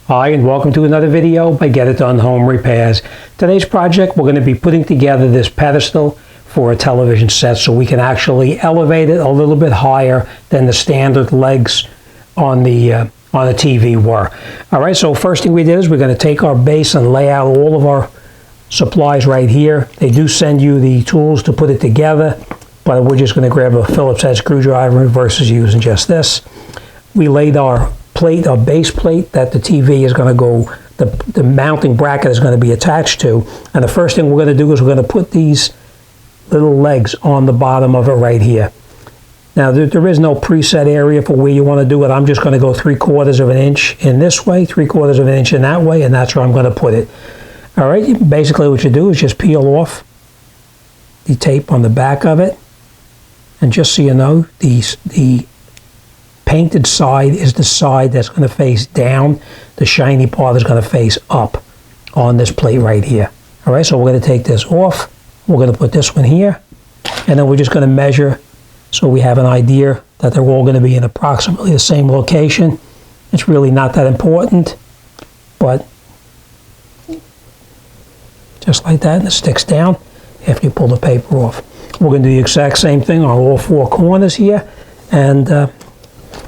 Hi, and welcome to another video by Get It Done Home Repairs. Today's project, we're going to be putting together this pedestal for a television set so we can actually elevate it a little bit higher than the standard legs on the TV were. All right, so first thing we did is we're going to take our base and lay out all of our supplies right here. They do send you the tools to put it together, but we're just going to grab a Phillips head screwdriver versus using just this. We laid our plate, our base plate that the TV is going to go, the mounting bracket is going to be attached to. And the first thing we're going to do is we're going to put these little legs on the bottom of it right here. Now there is no preset area for where you want to do it. I'm just going to go 3/4 of an inch in this way, 3/4 of an inch in that way, and that's where I'm going to put it. All right, basically what you do is just peel off the tape on the back of it. And just so you know, the painted side is the side that's going to face down. The shiny part is going to face up on this plate right here. All right, so we're going to take this off. We're going to put this one here, and then we're just going to measure so we have an idea that they're all going to be in approximately the same location. It's really not that important, but just like that, and it sticks down after you pull the paper off. We're going to do the exact same thing on all four corners here, and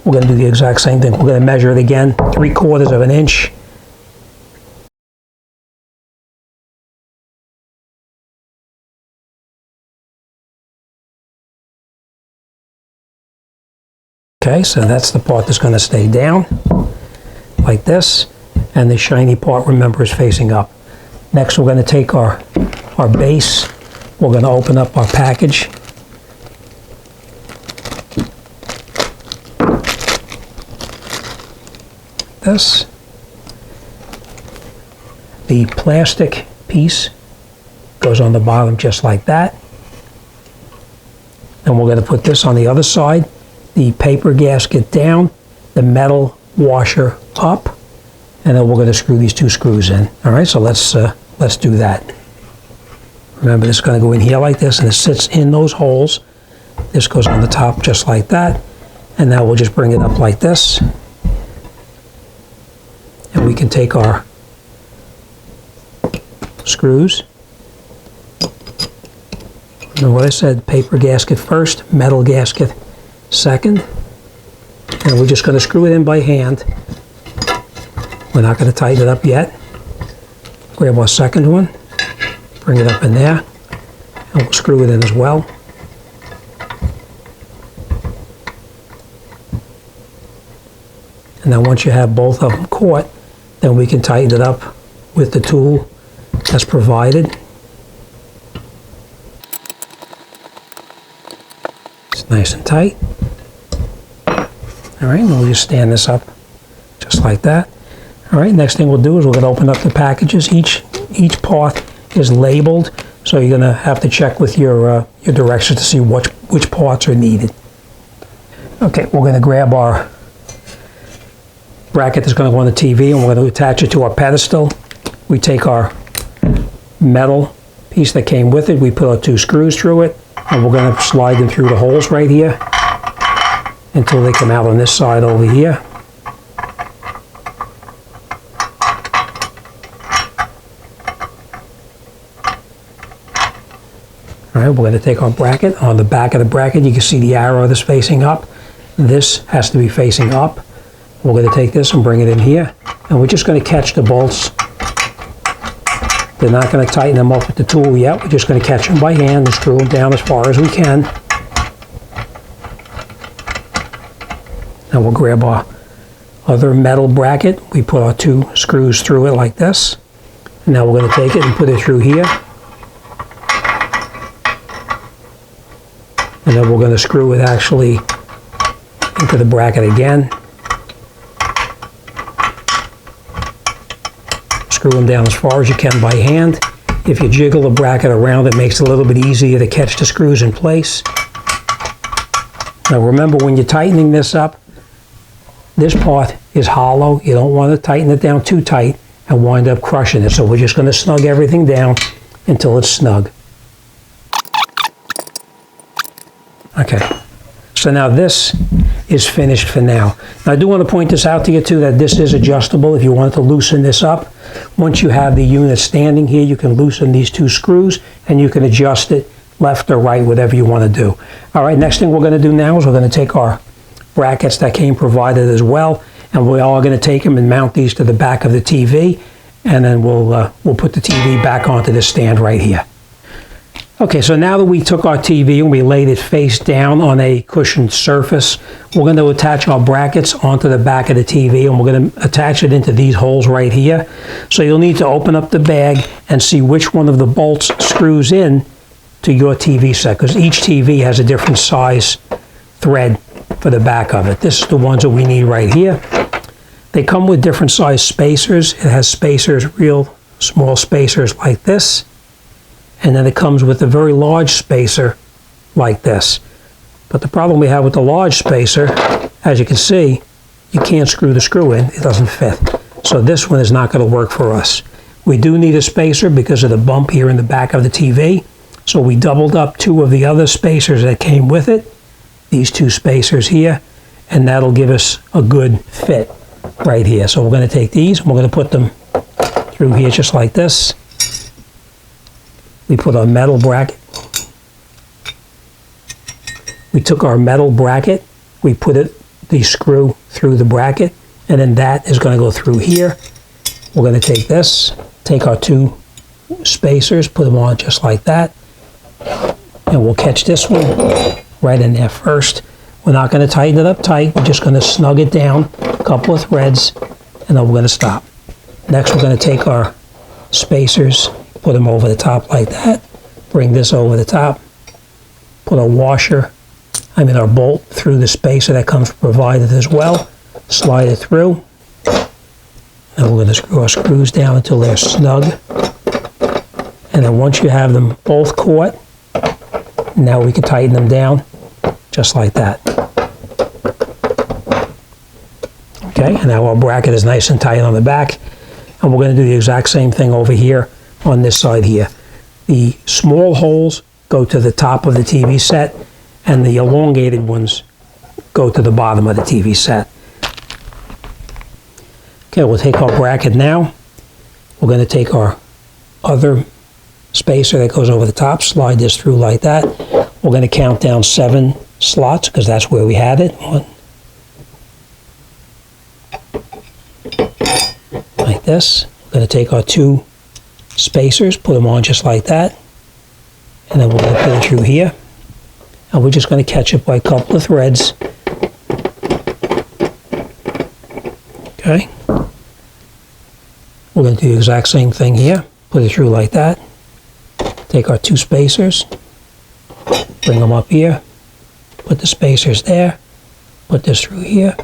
we're going to do the exact same thing. We're going to measure it again, 3/4 of an inch. Okay, so that's the part that's going to stay down, like this, and the shiny part, remember, is facing up. Next, we're going to take our base. We're going to open up our package. This. The plastic piece goes on the bottom just like that. And we're going to put this on the other side. The paper gasket down, the metal washer up, and then we're going to screw these two screws in. All right, so let's do that. Remember, this is going to go in here like this, and it sits in those holes. This goes on the top just like that, and now we'll just bring it up like this. And we can take our screws. Remember what I said, paper gasket first, metal gasket second. And we're just going to screw it in by hand. We're not going to tighten it up yet. Grab our second one, bring it up in there, and we'll screw it in as well. And then once you have both of them caught, then we can tighten it up with the tool that's provided. It's nice and tight. All right, and we'll just stand this up just like that. All right, next thing we'll do is we're going to open up the packages. Each part is labeled, so you're going to have to check with your directions to see which parts are needed. Okay, we're going to grab our bracket that's going to go on the TV, and we're going to attach it to our pedestal. We take our metal piece that came with it, we put our two screws through it, and we're going to slide them through the holes right here until they come out on this side over here. All right, we're going to take our bracket. On the back of the bracket, you can see the arrow that's facing up. This has to be facing up. We're going to take this and bring it in here, and we're just going to catch the bolts. They're not going to tighten them up with the tool yet. We're just going to catch them by hand and screw them down as far as we can. Now we'll grab our other metal bracket. We put our two screws through it like this. And now we're going to take it and put it through here. And then we're going to screw it actually into the bracket again. Screw them down as far as you can by hand. If you jiggle the bracket around, it makes it a little bit easier to catch the screws in place. Now remember, when you're tightening this up, this part is hollow. You don't want to tighten it down too tight and wind up crushing it. So we're just going to snug everything down until it's snug. Okay, so now this is finished for now. Now, I do want to point this out to you too, that this is adjustable if you want to loosen this up. Once you have the unit standing here, you can loosen these 2 screws and you can adjust it left or right, whatever you want to do. All right, next thing we're going to do now is we're going to take our brackets that came provided as well, and we're all going to take them and mount these to the back of the TV, and then we'll put the TV back onto this stand right here. Okay, so now that we took our TV and we laid it face down on a cushioned surface, we're going to attach our brackets onto the back of the TV, and we're going to attach it into these holes right here. So you'll need to open up the bag and see which one of the bolts screws in to your TV set, because each TV has a different size thread for the back of it. This is the ones that we need right here. They come with different size spacers. It has spacers, real small spacers like this. And then it comes with a very large spacer like this. But the problem we have with the large spacer, as you can see, you can't screw the screw in. It doesn't fit. So this one is not going to work for us. We do need a spacer because of the bump here in the back of the TV. So we doubled up 2 of the other spacers that came with it. These 2 spacers here. And that'll give us a good fit right here. So we're going to take these and we're going to put them through here just like this. We put our metal bracket. We took our metal bracket, we put the screw through the bracket, and then that is going to go through here. We're going to take this, take our 2 spacers, put them on just like that, and we'll catch this one right in there first. We're not going to tighten it up tight, we're just going to snug it down, a couple of threads, and then we're going to stop. Next, we're going to take our spacers, put them over the top like that, bring this over the top, put our bolt through the spacer that comes provided as well, slide it through, and we're going to screw our screws down until they're snug. And then once you have them both caught, now we can tighten them down just like that. Okay, and now our bracket is nice and tight on the back, and we're going to do the exact same thing over here on this side here. The small holes go to the top of the TV set, and the elongated ones go to the bottom of the TV set. Okay, we'll take our bracket now. We're going to take our other spacer that goes over the top, slide this through like that. We're going to count down 7 slots because that's where we had it. 1, like this. We're going to take our 2 spacers, put them on just like that, and then we're going to put it through here, and we're just going to catch it by a couple of threads. Okay, we're going to do the exact same thing here, put it through like that, take our 2 spacers, bring them up here, put the spacers there, put this through here,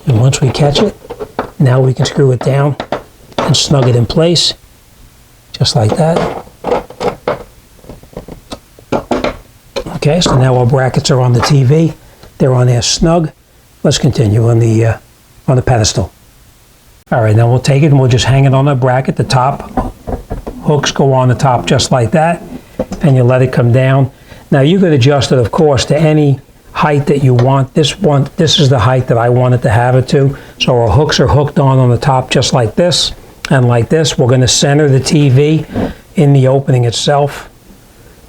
and once we catch it, now we can screw it down and snug it in place, just like that. Okay, so now our brackets are on the TV. They're on there snug. Let's continue on the pedestal. All right, now we'll take it and we'll just hang it on the bracket. The top hooks go on the top just like that, and you let it come down. Now you could adjust it, of course, to any height that you want. This is the height that I wanted to have it to. So our hooks are hooked on the top just like this and like this. We're going to center the TV in the opening itself,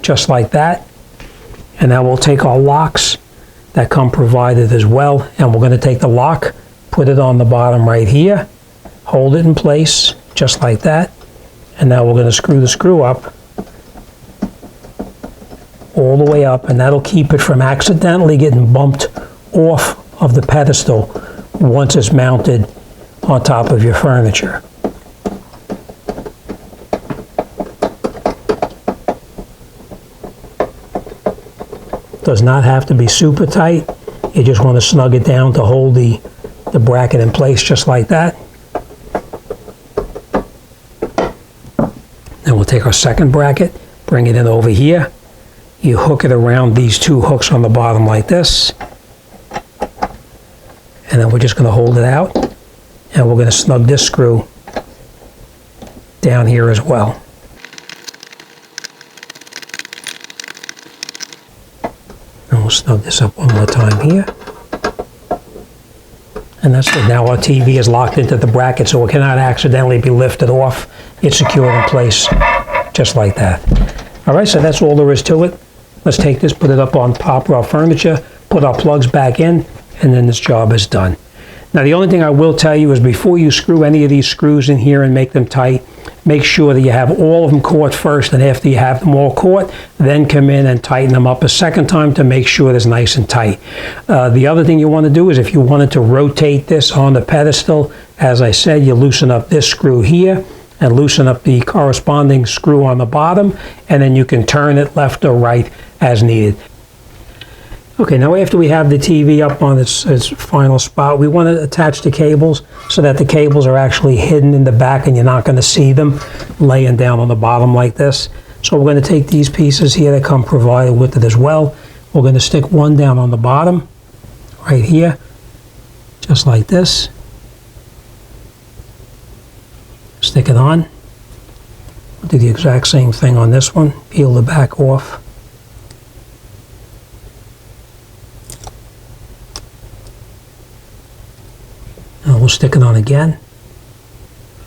just like that. And now we'll take our locks that come provided as well, and we're going to take the lock, put it on the bottom right here, hold it in place just like that, and now we're going to screw the screw up all the way up, and that'll keep it from accidentally getting bumped off of the pedestal once it's mounted on top of your furniture. Does not have to be super tight. You just want to snug it down to hold the bracket in place just like that. Then we'll take our second bracket, bring it in over here. You hook it around these 2 hooks on the bottom like this. And then we're just going to hold it out. And we're going to snug this screw down here as well. we'll snug this up one more time here. And that's it. Now our TV is locked into the bracket, so it cannot accidentally be lifted off. It's secured in place just like that. All right, so that's all there is to it. Let's take this, put it up on top of our furniture, put our plugs back in, and then this job is done. Now, the only thing I will tell you is before you screw any of these screws in here and make them tight, make sure that you have all of them caught first, and after you have them all caught, then come in and tighten them up a second time to make sure it's nice and tight. The other thing you want to do is if you wanted to rotate this on the pedestal, as I said, you loosen up this screw here and loosen up the corresponding screw on the bottom, and then you can turn it left or right as needed. Okay, now after we have the TV up on its final spot, we want to attach the cables so that the cables are actually hidden in the back and you're not going to see them laying down on the bottom like this. So we're going to take these pieces here that come provided with it as well. We're going to stick one down on the bottom, right here, just like this. Stick it on. Do the exact same thing on this one. Peel the back off. Now we'll stick it on again,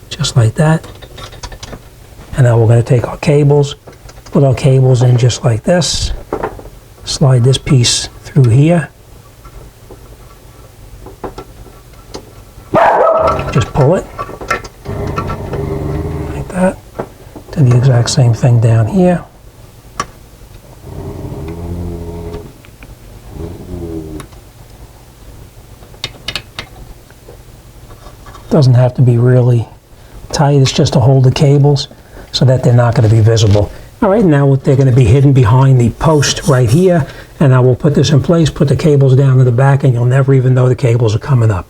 just like that. And now we're going to take our cables, put our cables in just like this. Slide this piece through here. Just pull it, like that. Do the exact same thing down here. Doesn't have to be really tight, it's just to hold the cables so that they're not going to be visible. All right, now they're going to be hidden behind the post right here, and I will put this in place, put the cables down to the back, and you'll never even know the cables are coming up.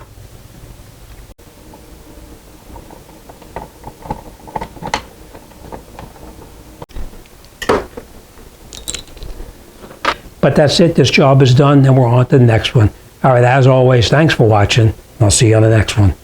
But that's it, this job is done, and we're on to the next one. All right, as always, thanks for watching. I'll see you on the next one.